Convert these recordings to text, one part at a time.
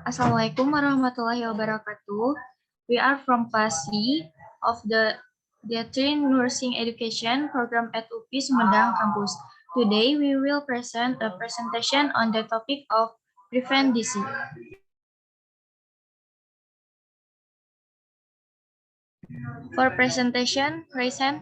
Assalamualaikum warahmatullahi wabarakatuh. We are from class C of the Dietary Nursing Education program at UPI Sumedang Campus. Today we will present a presentation on the topic of prevent disease. For presentation, present.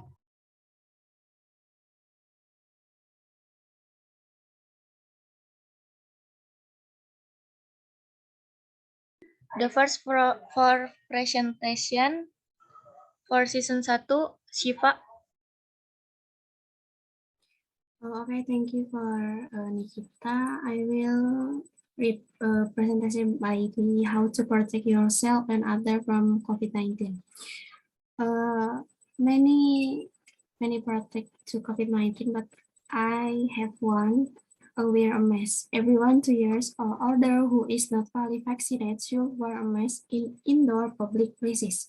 The first for presentation for season 1, Shiva. Okay, thank you for Nikita. I will read a presentation by the how to protect yourself and other from COVID-19. Many protect to COVID-19, but I have one. Wear a mask. Everyone 2 years or older who is not fully vaccinated should wear a mask in indoor public places.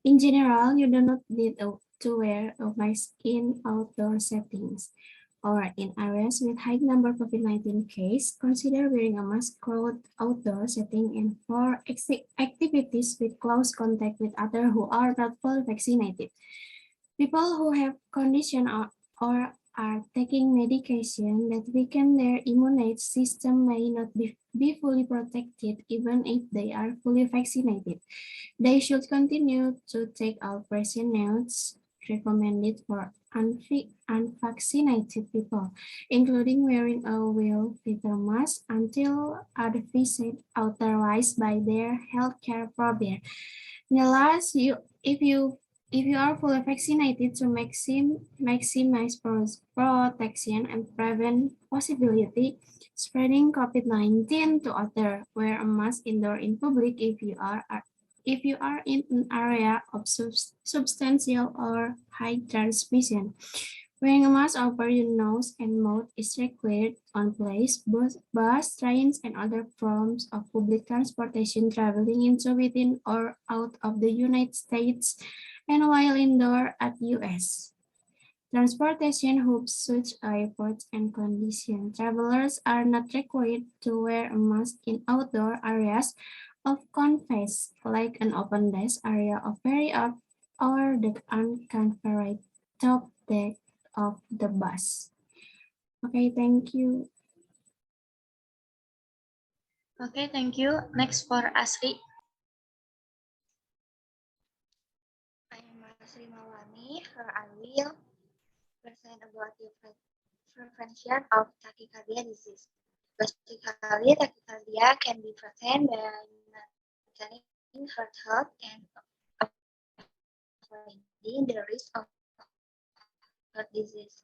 In general, you do not need to wear a mask in outdoor settings or in areas with high number of COVID-19 case. Consider wearing a mask crowd outdoor setting and for activities with close contact with others who are not fully vaccinated. People who have condition or are taking medication that weaken their immune system may not be fully protected even if they are fully vaccinated. They should continue to take all precautions recommended for unvaccinated people, including wearing a well-fitted mask until advised otherwise by their healthcare provider. Nevertheless, if you are fully vaccinated to maximize protection and prevent possibility spreading COVID-19 to others, wear a mask indoor in public if you are in an area of substantial or high transmission. Wearing a mask over your nose and mouth is required on planes, bus, trains, and other forms of public transportation traveling into, within, or out of the United States, and while indoor at US. Transportation hubs such as airports and condition travelers are not required to wear a mask in outdoor areas of conveys, like an open desk area of ferry up or the unconfigured top deck of the bus. Okay, thank you. Okay, thank you. Next for Asri. I am Asri Mawani. I will present about the prevention of tachycardia disease. Basically, tachycardia can be prevented by maintaining heart health and avoiding the risk of heart disease.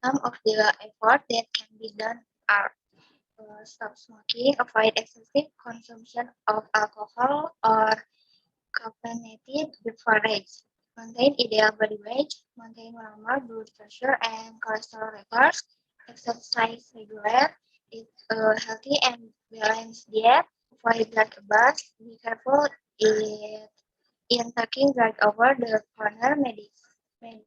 Some of the efforts that can be done are stop smoking, avoid excessive consumption of alcohol or carbonated beverages, maintain ideal body weight, maintain normal blood pressure and cholesterol records, exercise regular, eat a healthy and balanced diet, avoid drug abuse, be careful in taking drug over the counter medicine,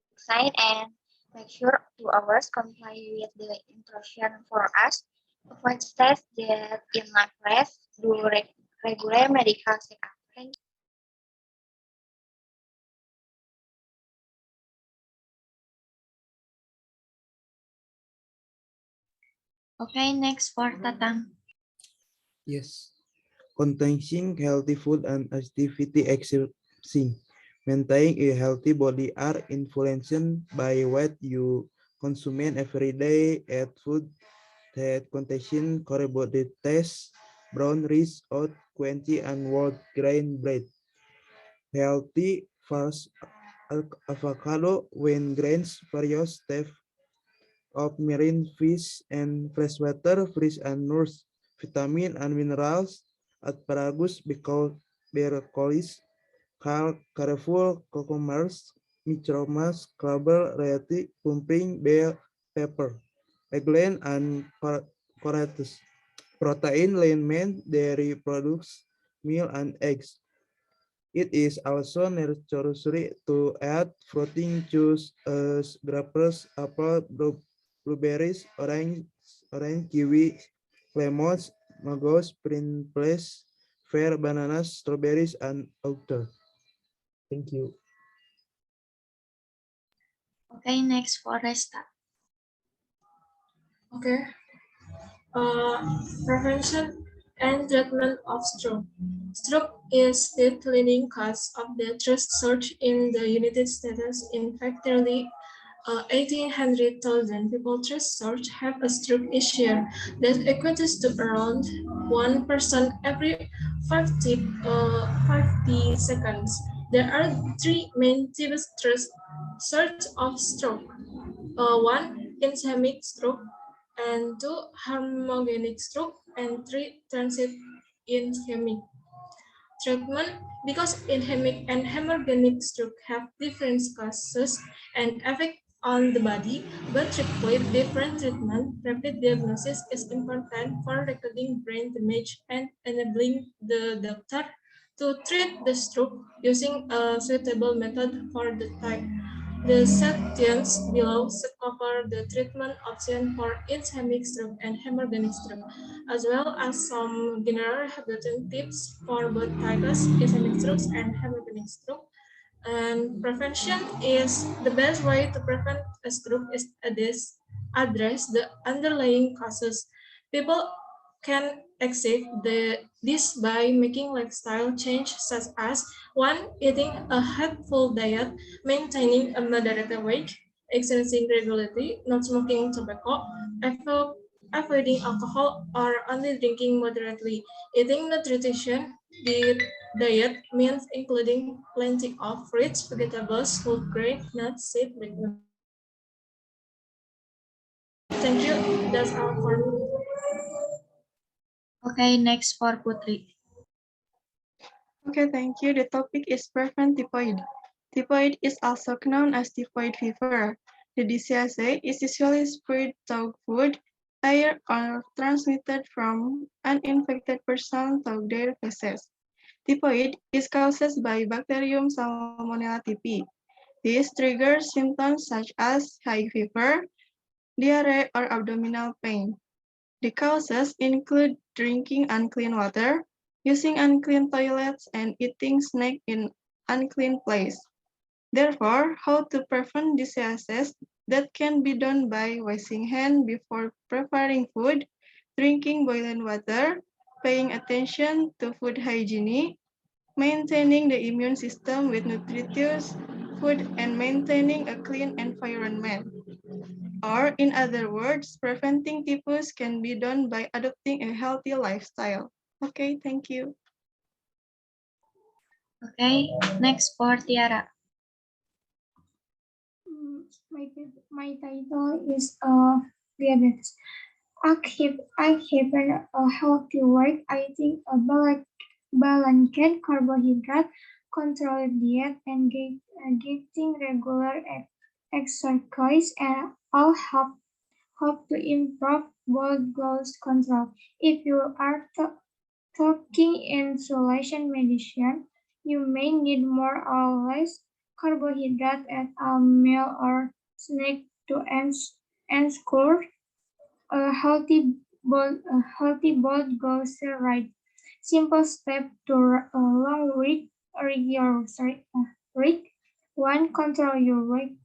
and make sure 2 hours comply with the instruction for us. Avoid stress, get enough rest, do regular medical checkup. Thank you. Okay, next for Tatang. Yes. Containing healthy food and activity exercising. Maintaining a healthy body are influenced by what you consume every day. Eat food that contain carbohydrates, brown rice, oat, quenty, and whole grain bread. Healthy fast avocado when grains, various types of marine fish and freshwater fish and nourish vitamin and minerals. Asparagus, broccoli, careful, cucumbers, micromas, clover, reti, pumpkin, bell pepper, eggplant, and carrots. Protein, lean meat, dairy products, milk, and eggs. It is also necessary to add fruiting juice as grapes, apple, blueberries, orange, kiwi, lemons, mangoes, princes, pear, bananas, strawberries, and others. Thank you. Okay, next for Resta. Okay. Prevention and treatment of stroke. Stroke is the leading cause of death research in the United States. In fact, nearly 1,800,000 people research have a stroke each year. That equates to around 1% every 50 seconds. There are three main types of stroke. One, ischemic stroke, and two, hemorrhagic stroke, and three, transient ischemic. Treatment, because ischemic and hemorrhagic stroke have different causes and effect on the body, but require different treatment. Rapid diagnosis is important for recording brain damage and enabling the doctor to treat the stroke using a suitable method for the type. The sections below cover the treatment option for ischemic stroke and hemorrhagic stroke, as well as some general rehabilitation tips for both types, ischemic strokes and hemorrhagic stroke. And prevention is the best way to prevent a stroke is address the underlying causes. People can accept this by making lifestyle change such as one, eating a healthful diet, maintaining a moderate weight, exercising regularly, not smoking tobacco, avoiding alcohol, or only drinking moderately. Eating nutrition diet means including plenty of fruits, vegetables, whole grain, nuts, seeds, legumes. Thank you. That's all for me. Okay, next for Putri. Okay, thank you. The topic is prevent typhoid. Typhoid is also known as typhoid fever. The disease is usually spread through food, air, or transmitted from an infected person through their feces. Typhoid is caused by Bacterium Salmonella typhi. This triggers symptoms such as high fever, diarrhea, or abdominal pain. The causes include drinking unclean water, using unclean toilets, and eating snacks in unclean place. Therefore, how to prevent diseases that can be done by washing hands before preparing food, drinking boiling water, paying attention to food hygiene, maintaining the immune system with nutritious food, and maintaining a clean environment. Or, in other words, preventing typhus can be done by adopting a healthy lifestyle. Okay, thank you. Okay, next for Tiara. My title is diabetes. I have a healthy weight. I think a balanced carbohydrate, controlled diet, and getting regular exercise and all help to improve blood glucose control. If you are taking insulation medicine, you may need more or less carbohydrate at a meal or snack to ensure a healthy blood glucose rate. Simple step to lower your rate. One, control your weight.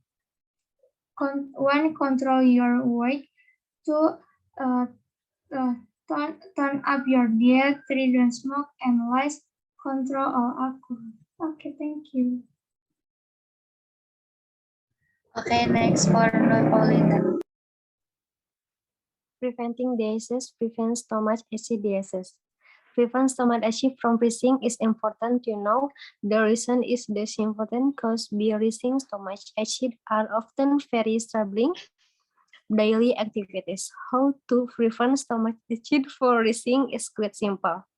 One, control your weight. Two, uh, turn up your diet. Three, don't smoke. And last, control all alcohol. Okay, thank you. Okay, next for Paulina. Preventing disease prevents stomach acidosis. Prevent stomach acid from freezing is important to know. The reason is the symptoms caused by rising stomach acid are often very troubling. Daily activities. How to prevent stomach acid from rising is quite simple.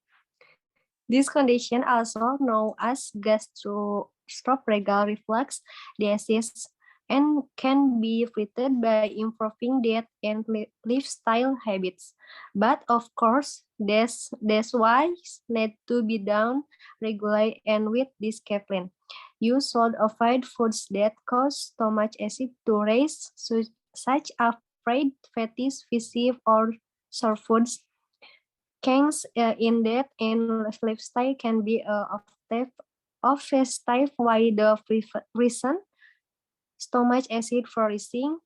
This condition, also known as gastroesophageal reflux disease, and can be treated by improving diet and lifestyle habits. But of course, that's why need to be done regularly and with discipline. You should avoid foods that cause stomach acid to rise, such as fried, fatty, fishy, or sour foods. Change in diet and lifestyle can be offensive why the reason stomach acid freezing.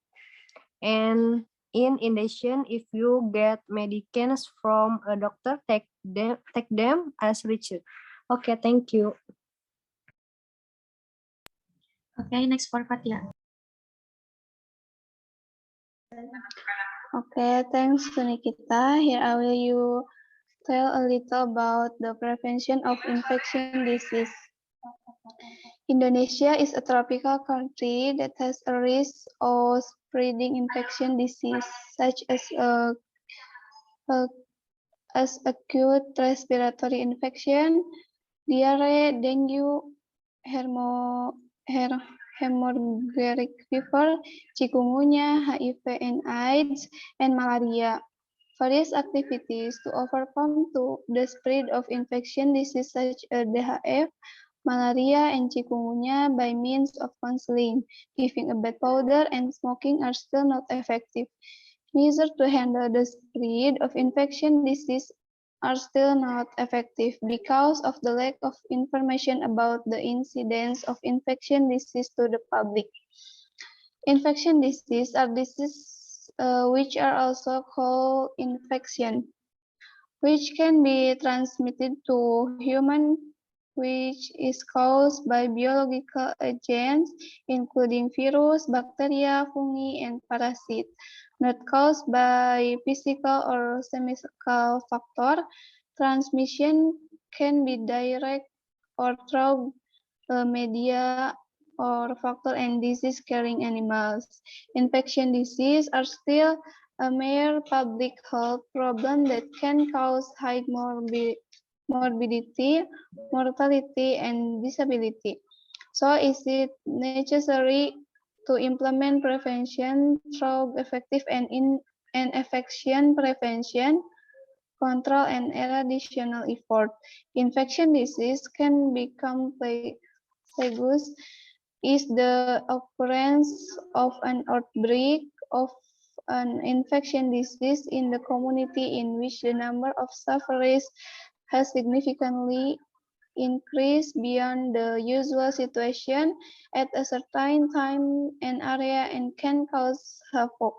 And in addition, if you get medications from a doctor, take them as research. Okay, thank you. Okay, next for Fatia. Okay, thanks to Nikita. Here I will you tell a little about the prevention of infection disease. Indonesia is a tropical country that has a risk of spreading infection disease such a- as acute respiratory infection, diarrhea, dengue, hermo, her, hemorrhagic fever, chikungunya, HIV and AIDS, and malaria. Various activities to overcome the spread of infection disease such as DHF, malaria, and chikungunya by means of counseling, giving a bed powder, and smoking are still not effective. Measures to handle the spread of infection disease are still not effective because of the lack of information about the incidence of infection disease to the public. Infection disease are diseases which are also called infection, which can be transmitted to human, which is caused by biological agents, including virus, bacteria, fungi, and parasites, not caused by physical or chemical factor. Transmission can be direct or through media or factor and disease-carrying animals. Infection diseases are still a mere public health problem that can cause high morbidity, mortality, and disability. So is it necessary to implement prevention through effective and infection prevention, control, and additional effort? Infection disease can become plagues is the occurrence of an outbreak of an infection disease in the community in which the number of sufferers has significantly increased beyond the usual situation at a certain time and area and can cause havoc.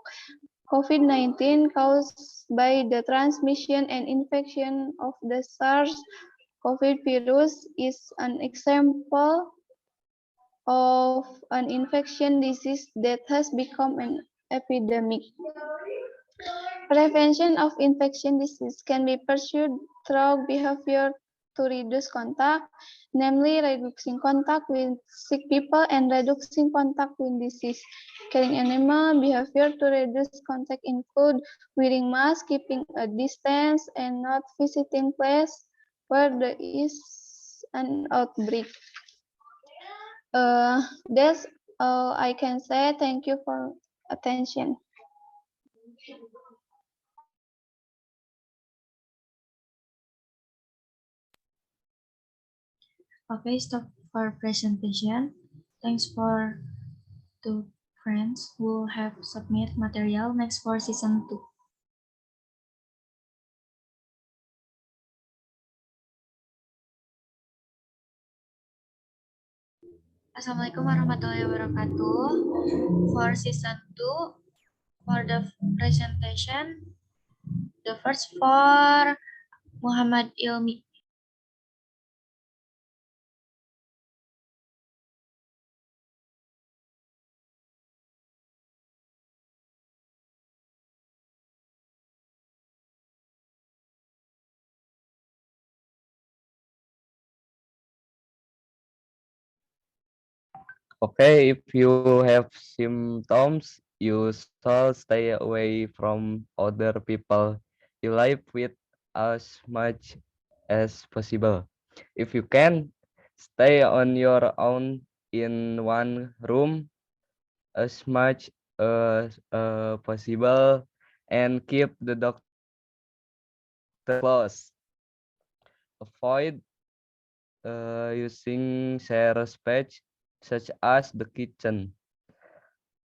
COVID-19 caused by the transmission and infection of the SARS-CoV virus is an example of an infection disease that has become an epidemic. Prevention of infection disease can be pursued through behavior to reduce contact, namely reducing contact with sick people and reducing contact with disease. Caring animal behavior to reduce contact include wearing mask, keeping a distance, and not visiting places where there is an outbreak. That's all I can say. Thank you for attention. Okay, stop for presentation. Thanks for two friends who have submit material. Next for season 2. Assalamualaikum warahmatullahi wabarakatuh. For season 2, for the presentation, the first for Muhammad Ilmi. Okay, if you have symptoms, you should stay away from other people. You live with as much as possible. If you can, stay on your own in one room as much as possible and keep the doctor close. Avoid using share space such as the kitchen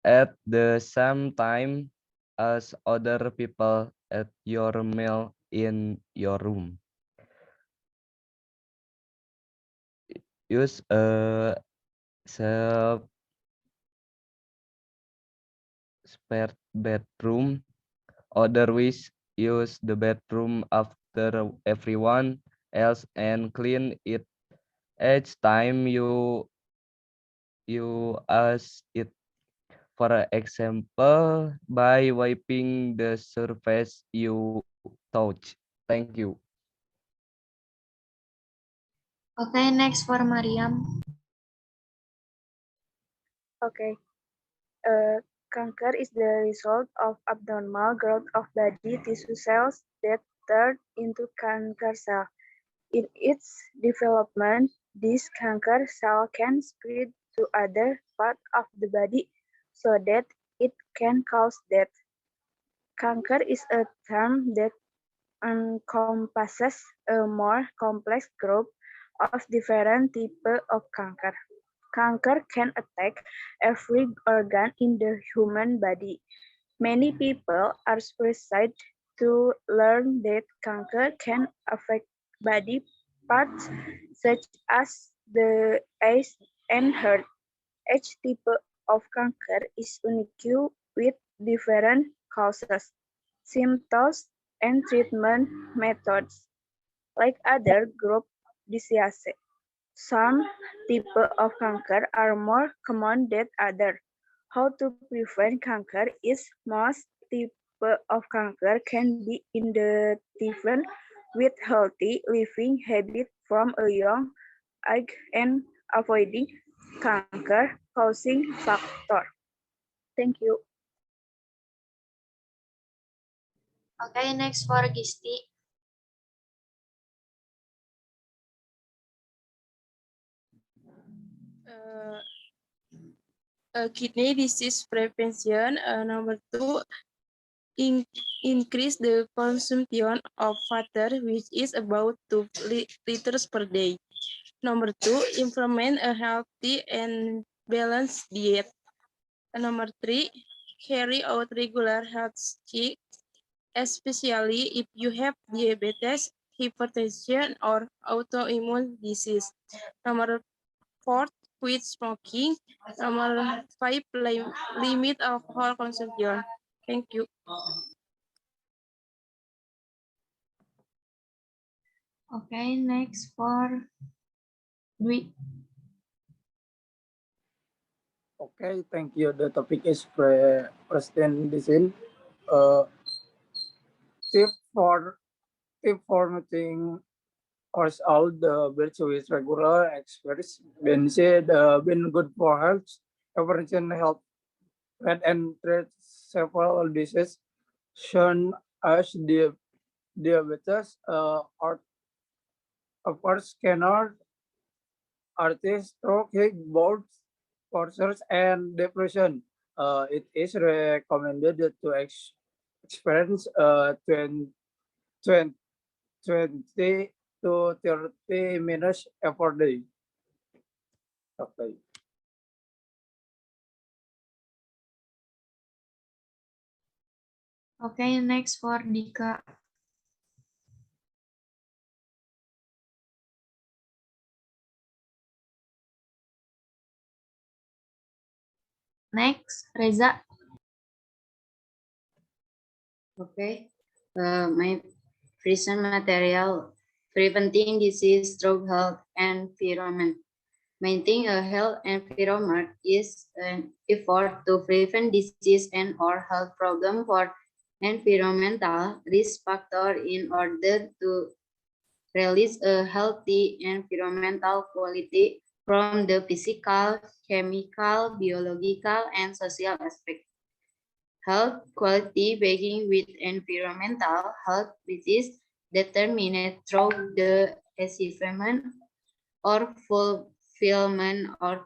at the same time as other people at your meal in your room. Use a separate bedroom. Otherwise, use the bedroom after everyone else and clean it each time you use it. For example, by wiping the surface you touch. Thank you. Okay, next for Mariam. Okay. Cancer is the result of abnormal growth of body tissue cells that turn into cancer cells. In its development, this cancer cell can spread to other parts of the body so that it can cause death. Cancer is a term that encompasses a more complex group of different types of cancer. Cancer can attack every organ in the human body. Many people are surprised to learn that cancer can affect body parts such as the eyes and heart. Each type of cancer is unique with different causes, symptoms, and treatment methods. Like other group diseases, some types of cancer are more common than others. How to prevent cancer is most types of cancer can be identified with healthy living habits from a young age and avoiding cancer causing factor. Thank you. Okay, next for Gisti. uh, Kidney disease prevention. Number two, increase the consumption of water, which is about 2 liters per day. Number two, implement a healthy and balanced diet. Number three, carry out regular health checks, especially if you have diabetes, hypertension, or autoimmune disease. Number four, quit smoking. Number five, limit alcohol consumption. Thank you. Okay, next for Dwi. Okay, thank you. The topic is President Disin. Tip for meeting course all the virtue is regular experts been said been good for health. Prevention help prevent and treat several diseases shown as diabetes, or of course cancer, arthritis, stroke, heart, bones, cancers, and depression. It is recommended to experience 20 to 30 minutes every day. Okay. Okay, next for Dika. Next, Reza. Okay. My present material, preventing disease through health environment. Maintaining a health environment is an effort to prevent disease and or health problem for environmental risk factor in order to release a healthy environmental quality from the physical, chemical, biological, and social aspect. Health quality beginning with environmental health, which is determined through the achievement or fulfillment of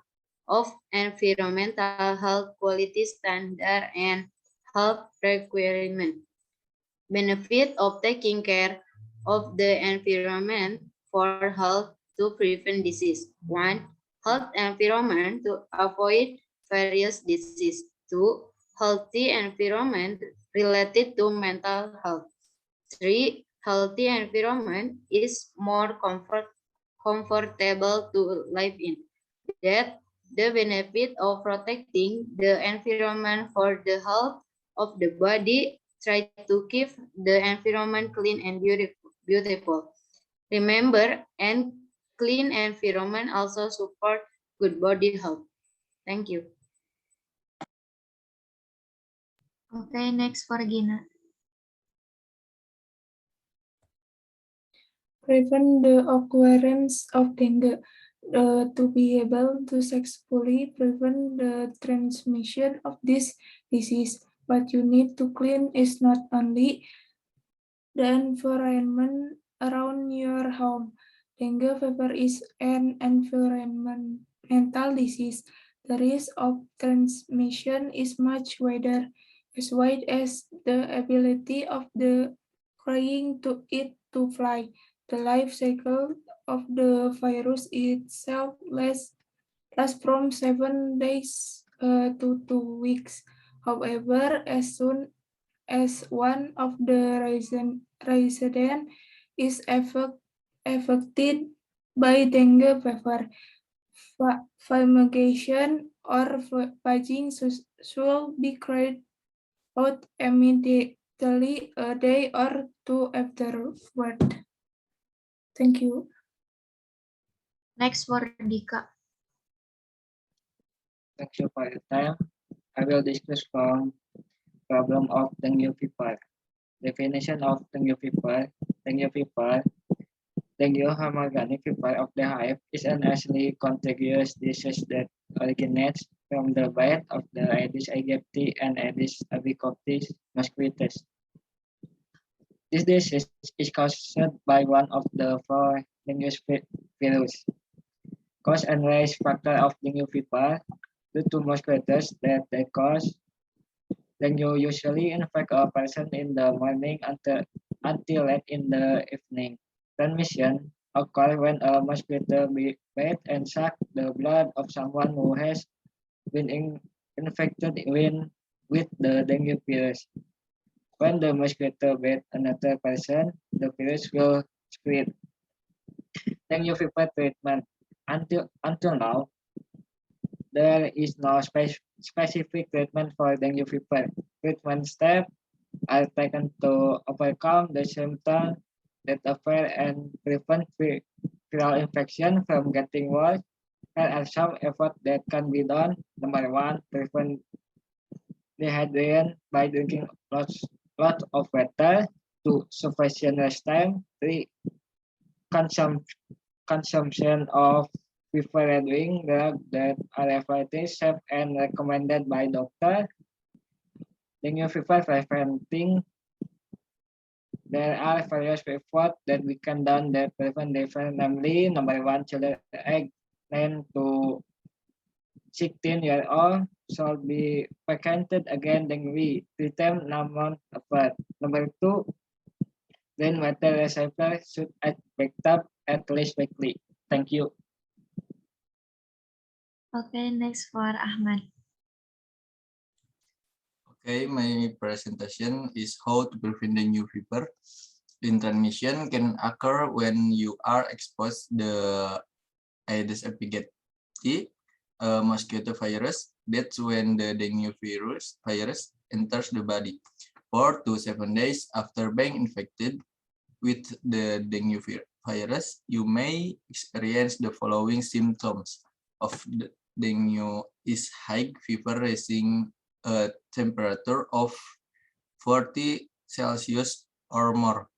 environmental health quality standard and health requirement. Benefit of taking care of the environment for health to prevent disease. 1. Health environment to avoid various disease. 2. Healthy environment related to mental health. 3. healthy environment is more comfortable to live in. That the benefit of protecting the environment for the health of the body, try to keep the environment clean and beautiful. Remember, and clean environment also support good body health. Thank you. Okay, next for Gina. Prevent the occurrence of dengue. To be able to successfully prevent the transmission of this disease, what you need to clean is not only the environment around your home. Dengue fever is an environmental disease. The risk of transmission is much wider, as wide as the ability of the crying to eat to fly. The life cycle of the virus itself lasts from 7 days to 2 weeks. However, as soon as one of the residents is affected by dengue fever, fumigation or paging should be carried out immediately a day or two afterward. Thank you. Next for Dika. Thank you for your time. I will discuss from problem of dengue fever. Definition of dengue fever. Dengue fever. Dengue hemorrhagic fever of the hive is an actually contagious disease that originates from the bite of the Aedes aegypti and Aedes albicoptis mosquitoes. This disease is caused by one of the four dengue virus. Cause and risk factor of dengue fever due to mosquitoes that they cause. Dengue usually infect a person in the morning until late in the evening. Transmission occurs when a mosquito bites and sucks the blood of someone who has been infected with the dengue virus. When the mosquito bites another person, the virus will spread. Dengue fever treatment. Until now, there is no specific treatment for dengue fever. Treatment steps are taken to overcome the symptoms that occur and prevent viral infection from getting worse. There are some efforts that can be done. Number one, prevent dehydration by drinking lots of water. 2, sufficient rest time. 3, consumption of fever-reducing drugs that are effective, safe, and recommended by doctor. Dengue fever preventing. There are various efforts that we can done that prevent dengue, namely, number one, children age 9 to 16 years old should be vaccinated against dengue 3 times a month apart. Number 2, rainwater reservoir should be backed up at least weekly. Thank you. Okay, next for Ahmad. Okay, my presentation is how to prevent dengue fever. Transmission can occur when you are exposed the Aedes aegypti mosquito virus. That's when the dengue virus enters the body. 4 to 7 days after being infected with the dengue virus, you may experience the following symptoms of the dengue is high fever rising a temperature of 40 Celsius or more.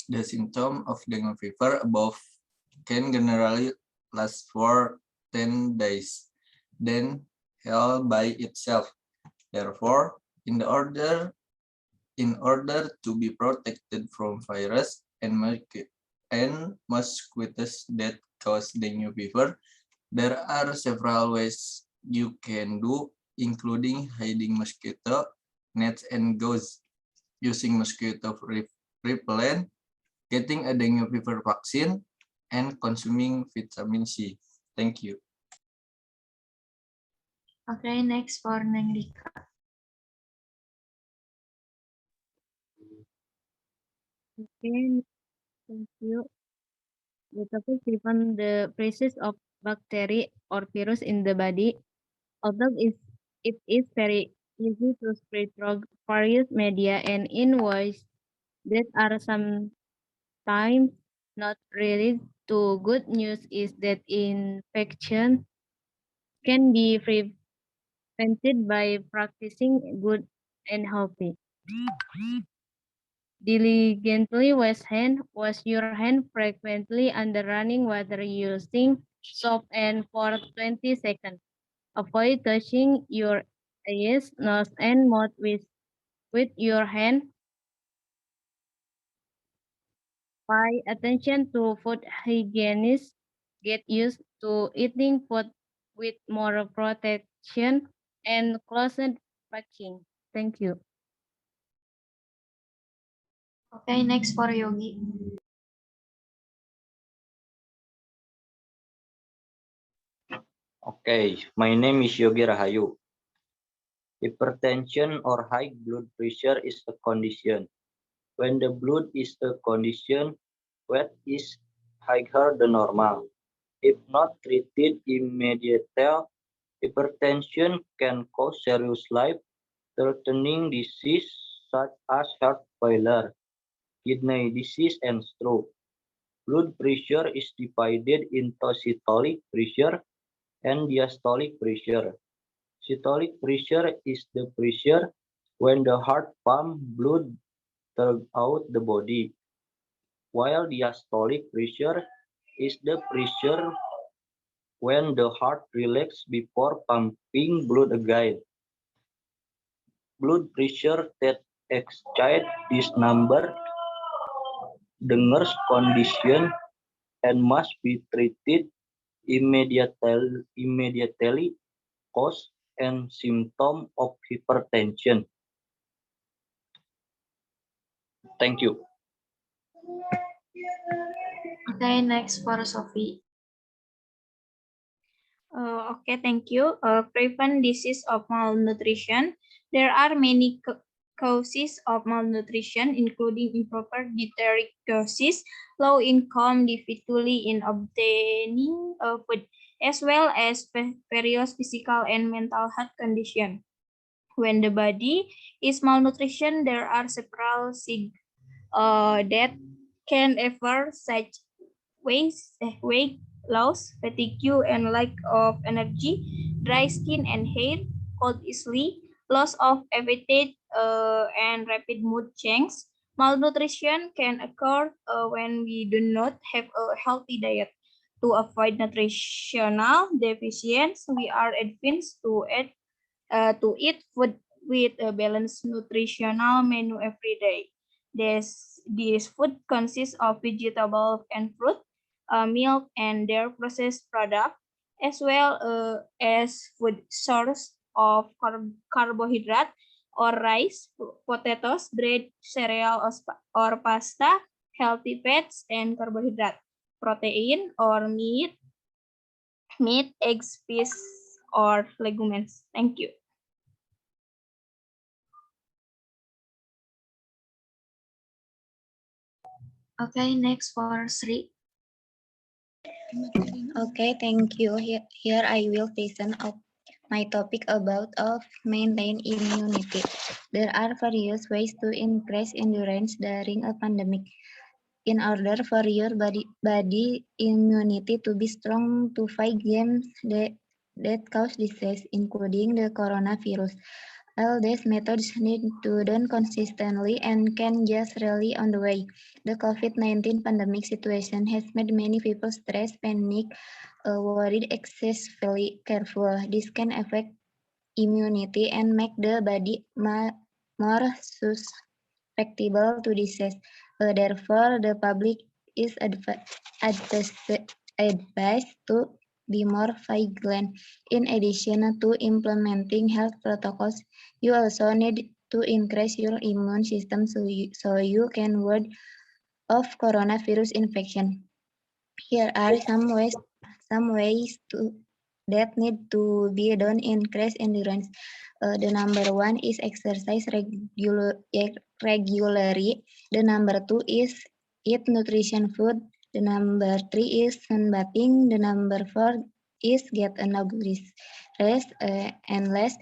The symptom of dengue fever above can generally last for 10 days, then heal by itself. Therefore, in order to be protected from virus and mosquitoes that cause dengue fever, there are several ways you can do, including hiding mosquito nets and gauze, using mosquito repellent, getting a dengue fever vaccine, and consuming vitamin C. Thank you. Okay, next for Nengrika. Okay, thank you. The topic prevent the presence of bacteria or virus in the body. Although it is very easy to spread through various media and in ways that are sometimes not related to good news is that infection can be prevented by practicing good and healthy. Diligently wash your hand frequently under running water using soap and for 20 seconds. Avoid touching your eyes, nose, and mouth with your hand. Pay attention to food hygiene. Get used to eating food with more protection and closed packaging. Thank you. Okay, next for Yogi. Okay, my name is Yogi Rahayu. Hypertension or high blood pressure is a condition. When the blood is a condition, weight is higher than normal. If not treated immediately, hypertension can cause serious life-threatening disease such as heart failure, kidney disease, and stroke. Blood pressure is divided into systolic pressure and diastolic pressure. Systolic pressure is the pressure when the heart pumps blood throughout the body, while diastolic pressure is the pressure when the heart relaxes before pumping blood again. Blood pressure that exceeds this number dangerous condition and must be treated immediately cause and symptom of hypertension. Thank you. Okay, next for Sophie. Okay, thank you. Prevent disease of malnutrition. There are many causes of malnutrition, including improper dietary choices, low income, difficulty in obtaining food, as well as various physical and mental health conditions. When the body is malnutrition, there are several signs that can occur, such weight loss, fatigue and lack of energy, dry skin and hair, cold easily, loss of appetite, and rapid mood changes. Malnutrition can occur when we do not have a healthy diet. To avoid nutritional deficiencies, we are advised to eat food with a balanced nutritional menu every day. This food consists of vegetables and fruit, milk and dairy processed product, as well as food source of carbohydrate or rice, potatoes, bread, cereal or pasta, healthy fats and carbohydrate, protein or meat, eggs, fish, or legumes. Thank you. Okay, next for Sri. Okay, thank you. Here I will present my topic about maintain immunity. There are various ways to increase endurance during a pandemic. In order for your body immunity to be strong to fight germs that cause disease, including the coronavirus. All these methods need to done consistently and can just rely on the way. The COVID-19 pandemic situation has made many people stressed, panic, worried, excessively careful. This can affect immunity and make the body more susceptible to disease. Therefore, the public is advised to be more vigilant. In addition to implementing health protocols, you also need to increase your immune system so you can ward off coronavirus infection. Here are some ways that need to be done increase endurance. The number one is exercise regularly. The number 2 is eat nutrition food. The number 3 is sunbathing. The number 4 is get enough rest and less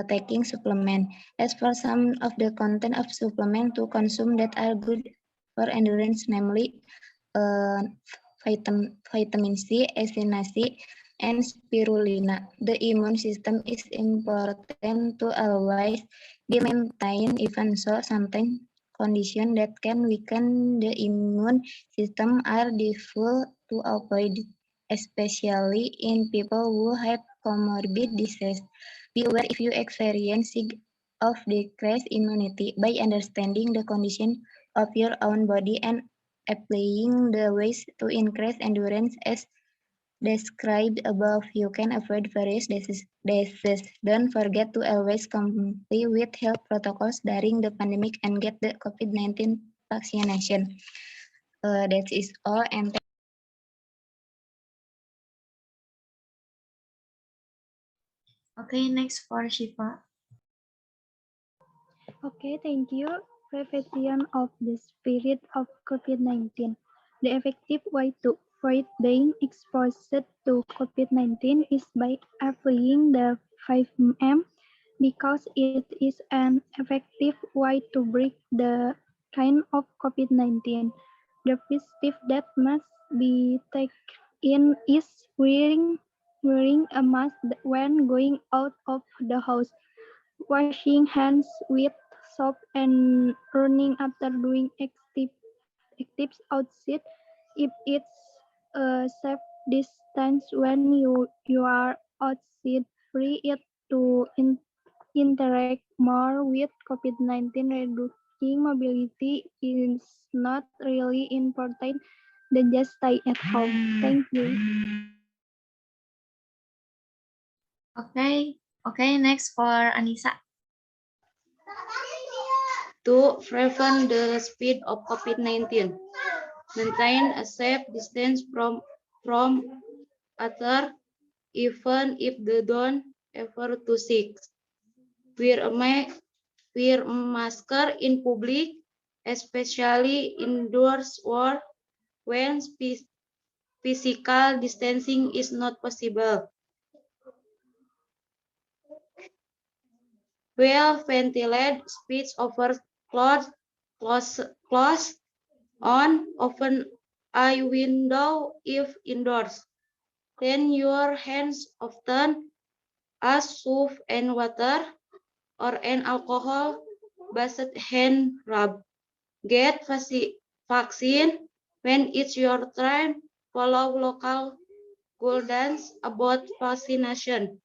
taking supplement. As for some of the content of supplement to consume that are good for endurance, namely vitamin C, echinacea, and spirulina. The immune system is important to always be maintained, even so sometimes conditions that can weaken the immune system are difficult to avoid, especially in people who have comorbid disease. Be aware if you experience of decreased immunity by understanding the condition of your own body and applying the ways to increase endurance as described above. You can avoid various diseases. Don't forget to always comply with health protocols during the pandemic and get the COVID-19 vaccination. That is all. And Okay, next for Shiva. Okay, thank you. Prevention of the spread of COVID-19. The effective way to avoid being exposed to COVID-19 is by applying the 5M because it is an effective way to break the chain of COVID-19. The first step that must be taken is wearing a mask when going out of the house, washing hands with soap, and running after doing activities outside if it's a safe distance when you are outside. Free it to interact more with COVID-19. Reducing mobility is not really important than just stay at home. Thank you. Okay, next for Anissa. To prevent the spread of COVID-19, maintain a safe distance from others, even if they don't ever to sick. Wear a mask in public, especially indoors or when physical distancing is not possible. Well-ventilated space over close on, open a window if indoors. Clean your hands often as soap and water or an alcohol-based hand rub. Get vaccine when it's your turn. Follow local guidance about vaccination.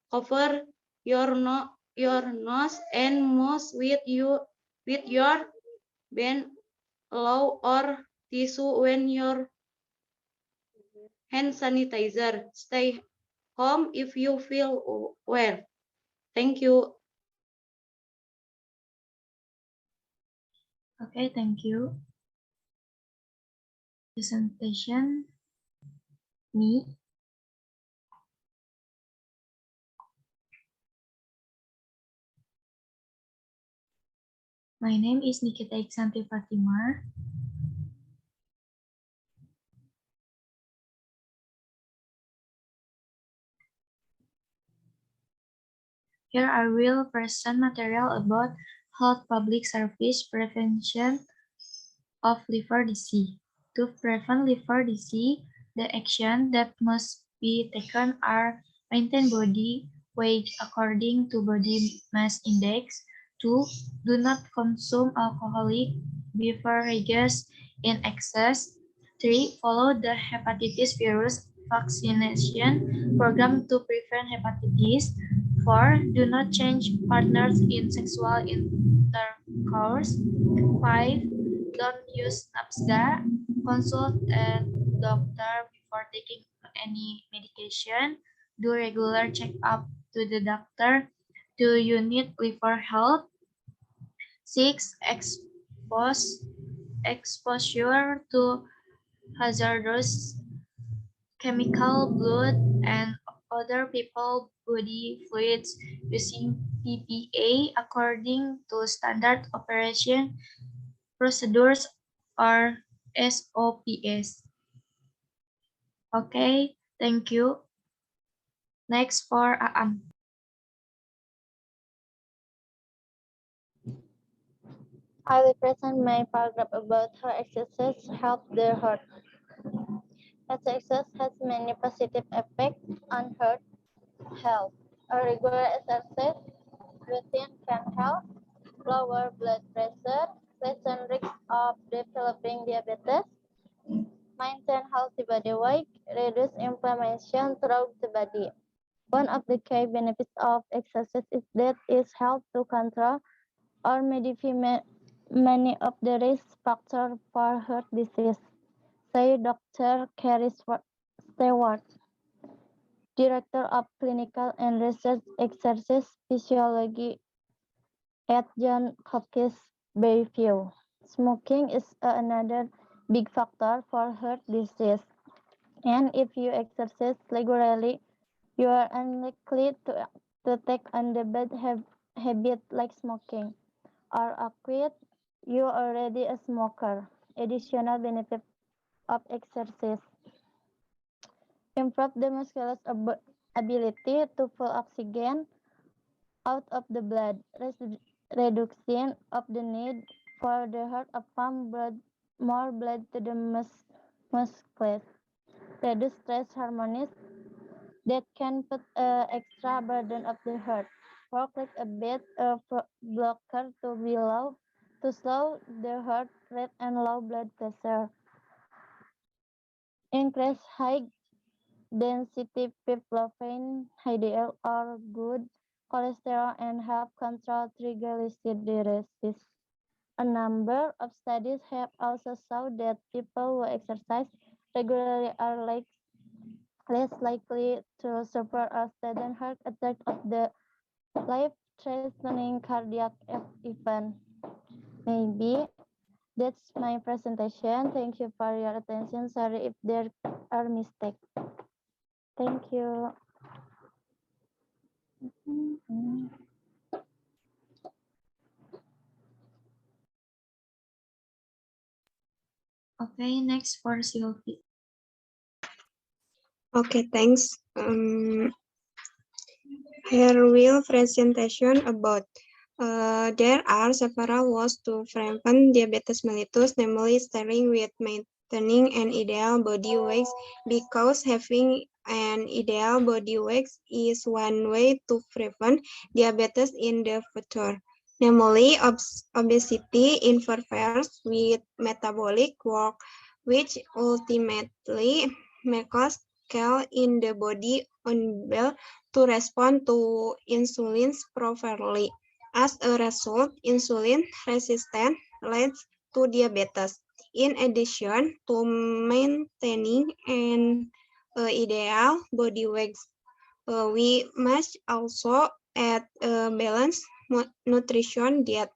Cover your nose and mouth with your bandeau or tissue when your hand sanitizer. Stay home if you feel well. Thank you. Okay, thank you. Presentation, me. My name is Nikita Iksanti Fatimah. Here I will present material about health public service prevention of liver disease. To prevent liver disease, the action that must be taken are maintain body weight according to body mass index. 2. Do not consume alcoholic beverages in excess. 3. Follow the hepatitis virus vaccination program to prevent hepatitis. 4. Do not change partners in sexual intercourse. 5. Don't use NAPSDA. Consult a doctor before taking any medication. Do regular check-up to the doctor. Do you need liver health? 6. Exposure to hazardous chemical, blood, and other people body fluids using PPA according to standard operation procedures or SOPs. Okay, thank you. Next for Aam. I will present my paragraph about how exercise help the heart. Exercise has many positive effects on heart health. A regular exercise routine can help lower blood pressure, lessen risk of developing diabetes, maintain healthy body weight, reduce inflammation throughout the body. One of the key benefits of exercise is that it helps to control or modify many of the risk factors for heart disease, say Dr. Carrie Stewart, Director of Clinical and Research Exercise Physiology at Johns Hopkins Bayview. Smoking is another big factor for heart disease, and if you exercise regularly, you are unlikely to take on the bad habit like smoking or quit. You are already a smoker. Additional benefit of exercise: improve the muscular ability to pull oxygen out of the blood, reduction of the need for the heart to pump more blood to the muscles, reduce stress hormones that can put extra burden of the heart, work like a beta blocker to slow the heart rate and low blood pressure, increase high density tryptophan, HDL, or good cholesterol, and help control triglycerides. A number of studies have also shown that people who exercise regularly are less likely to suffer a sudden heart attack of the life-threatening cardiac event. Maybe that's my presentation. Thank you for your attention. Sorry if there are mistakes. Thank you. Okay, next for Sylvie. Okay, thanks. Here will presentation about there are several ways to prevent diabetes mellitus, namely starting with maintaining an ideal body weight, because having an ideal body weight is one way to prevent diabetes in the future. Namely, obesity interferes with metabolic work, which ultimately makes us in the body unable to respond to insulin properly. As a result, insulin resistance leads to diabetes. In addition to maintaining an ideal body weight, we must also add a balanced nutrition diet.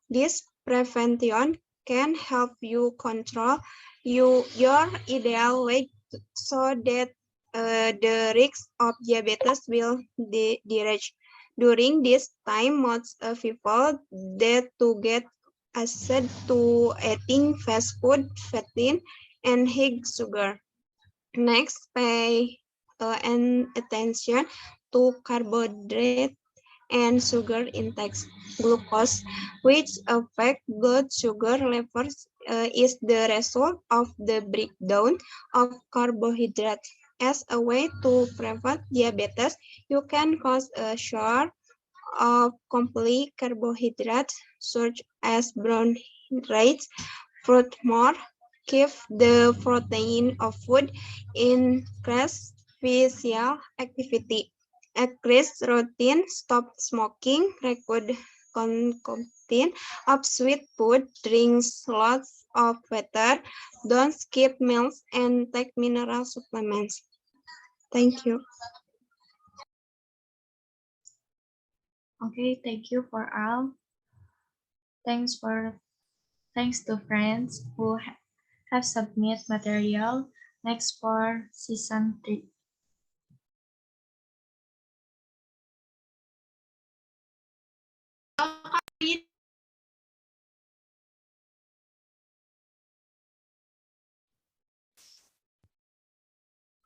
This prevention can help you control your ideal weight so that the risk of diabetes will decrease. During this time, most people that to get accustomed to eating fast food, fatty, and high sugar. Next, pay attention to carbohydrate and sugar intakes. Glucose, which affect blood sugar levels, is the result of the breakdown of carbohydrates. As a way to prevent diabetes, you can cause a short of complete carbohydrates, such as brown rice, fruit more, keep the protein of food in class physical activity. Increase routine, stop smoking, record consumption of sweet food, drinks lots of water, don't skip meals, and take mineral supplements. Thank you. Okay, thank you for all. Thanks to friends who have submit material. Next for season 3.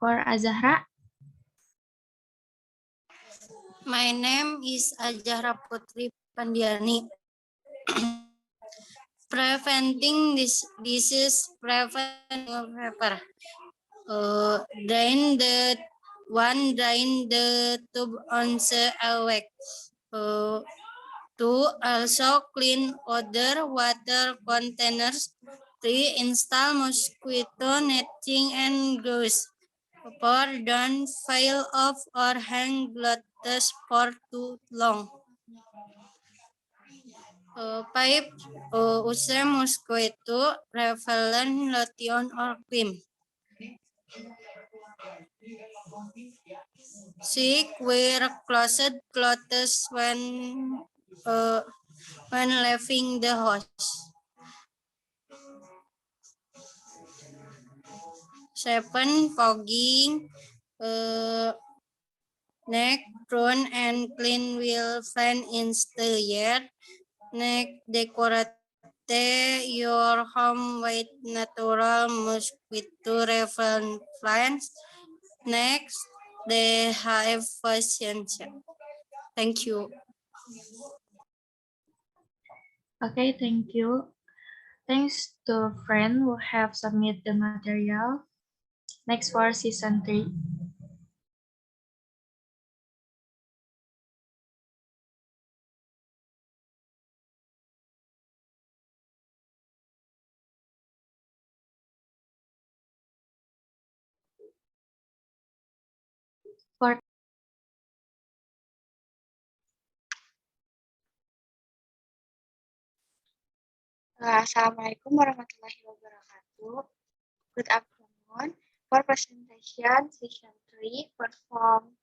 For Azahra. My name is Azahra Putri Pandiani. Preventing this disease, prevent paper. Drain the tube on the awake. Two, also clean other water containers. Three, install mosquito netting and gauze. 4, don't fail off or hang clothes for too long. 5, use mosquito repellent lotion or cream. 6, wear closed clothes when leaving the house. 7, fogging neck, prune, and clean will find in the yard. Next, decorate your home with natural mosquito repellent plants. Next, the hive fashion. Thank you. Okay, thank you. Thanks to friends who have submitted the material. Next for season 3. For Assalamualaikum warahmatullahi wabarakatuh. Good afternoon. For presentation, session 3, perform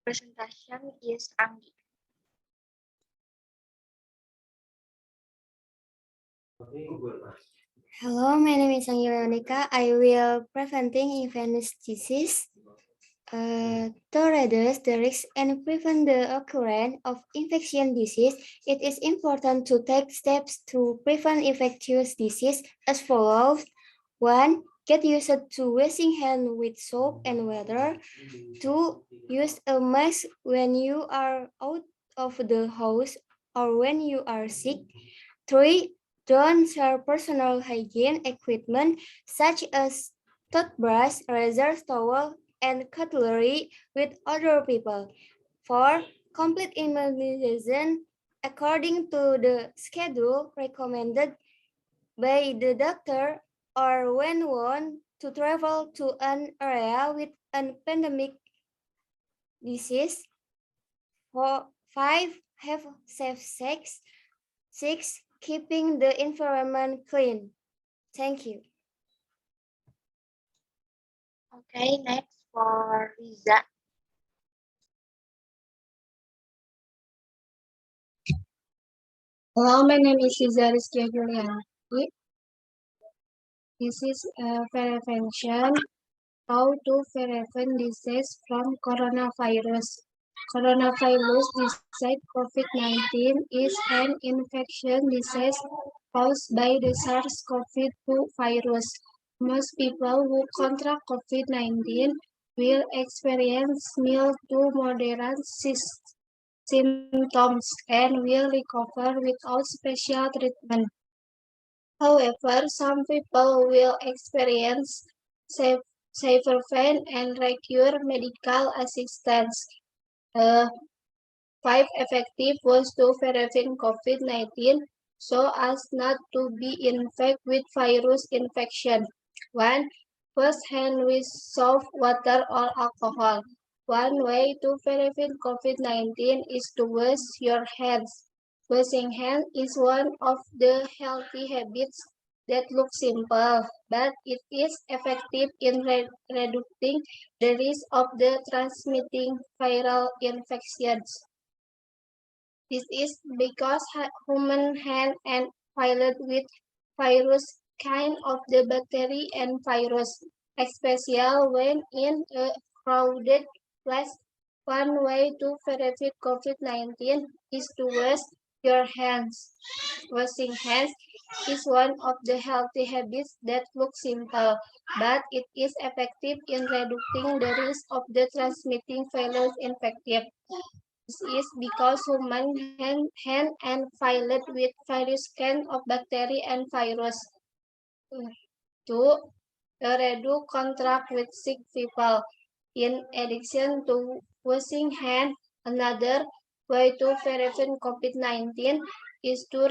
presentation is Anggi. Hello, my name is Anggi Leonika. I will preventing infectious disease. To reduce the risk and prevent the occurrence of infectious disease, it is important to take steps to prevent infectious disease as follows. 1. Get used to washing hands with soap and water. 2. Use a mask when you are out of the house or when you are sick. 3. Don't share personal hygiene equipment such as toothbrush, razor, towel, and cutlery with other people. 4. Complete immunization according to the schedule recommended by the doctor or when one to travel to an area with a pandemic disease. 5. Have safe sex. 6. Keeping the environment clean. Thank you. Okay, next for Riza. Hello, my name is Riza Rizkia Juliana. This is a prevention. How to prevent disease from coronavirus. Coronavirus disease COVID-19 is an infection disease caused by the SARS-CoV-2 virus. Most people who contract COVID-19 will experience mild to moderate symptoms and will recover without special treatment. However, some people will experience severe pain and require medical assistance. 5 effective ways to prevent COVID-19 so as not to be infected with virus infection. 1. Wash hand with soap, water, or alcohol. One way to prevent COVID-19 is to wash your hands. Washing hands is one of the healthy habits that look simple, but it is effective in reducing the risk of the transmitting viral infections. This is because human hand and filled with virus kind of the bacteria and virus, especially when in a crowded place. One way to prevent COVID-19 is to wash your hands. Washing hands is one of the healthy habits that look simple, but it is effective in reducing the risk of the transmitting virus infection. This is because human hand and filled with various kinds of bacteria and virus. 2. Reduce contact with sick people. In addition to washing hands, another way to prevent COVID-19 is to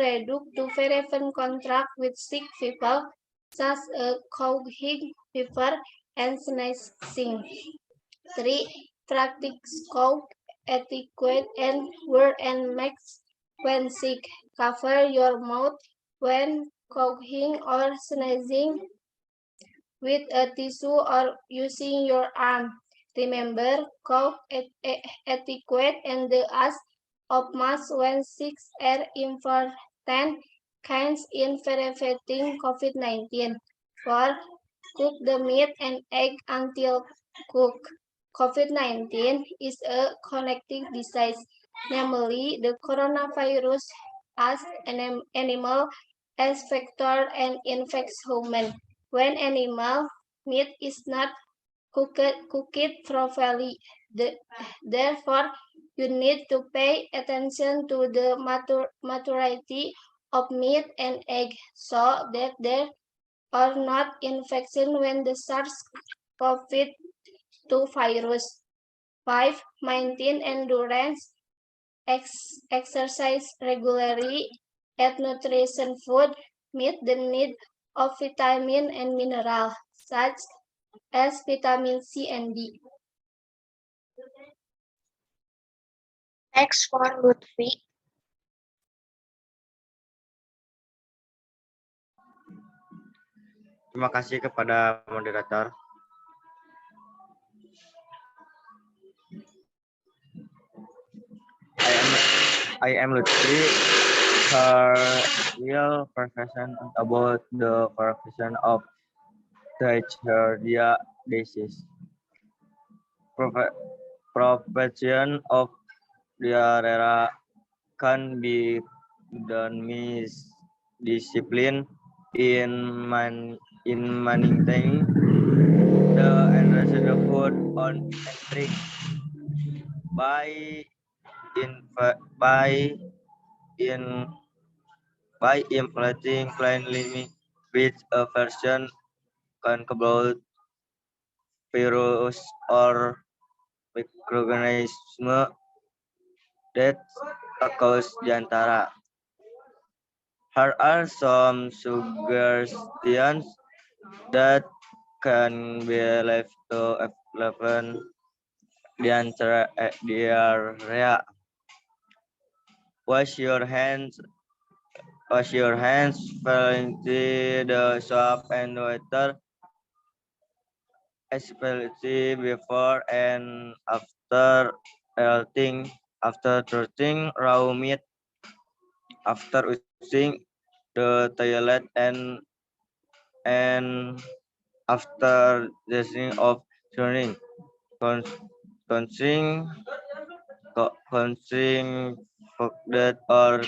prevent contact with sick people, such as coughing, fever, and sneezing. 3. Practice cough etiquette and wear and masks when sick. Cover your mouth when coughing or sneezing with a tissue or using your arm. Remember, cough etiquette and the use of masks when sick are important kinds in preventing COVID-19. 4. Cook the meat and egg until cooked. COVID-19 is a connected disease, namely the coronavirus as an animal as vector and infects humans. When animal meat is not cooked properly, therefore you need to pay attention to the maturity of meat and egg so that there are not infection when the SARS-CoV-2 virus. 5. Maintain endurance, exercise regularly, eat nutrition food, meet the need of vitamin and mineral, such as vitamin C and D. Next for Lutfi. Terima kasih kepada moderator. I am Lutfi. Her real profession about the prevention of Tachycardia disease. Prevention of diarrhea can be done with discipline in managing the enriched food on entry by implementing cleanliness with a version controllable virus or microorganism that cause diantara. Here are some suggestions that can be left to prevent diarrhea. Wash your hands frequently the soap and water, especially before and after eating, after touching raw meat, after using the toilet, and after dressing of turning. Consuming cooked or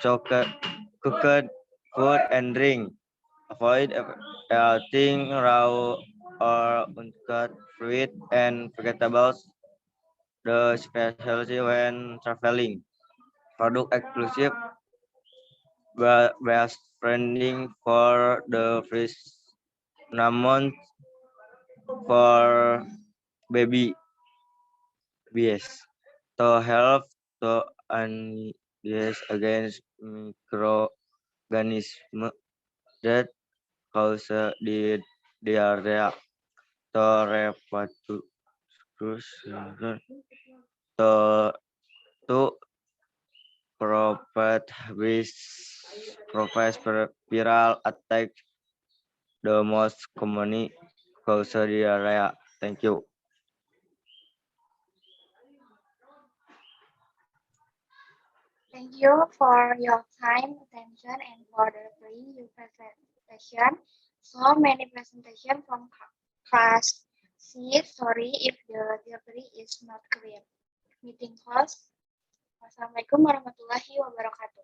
cooked food and drink. Avoid eating raw or uncut fruit and vegetables, especially when traveling. Product exclusive best friending for the first 6 months for baby. Yes, to help to against microorganisms that cause diarrhea, to provide viral attack, the most commonly cause diarrhea. Thank you. Thank you for your time, attention, and for the free presentation. So many presentation from class C. Sorry if the theory is not clear. Meeting closed. Wassalamualaikum warahmatullahi wabarakatuh.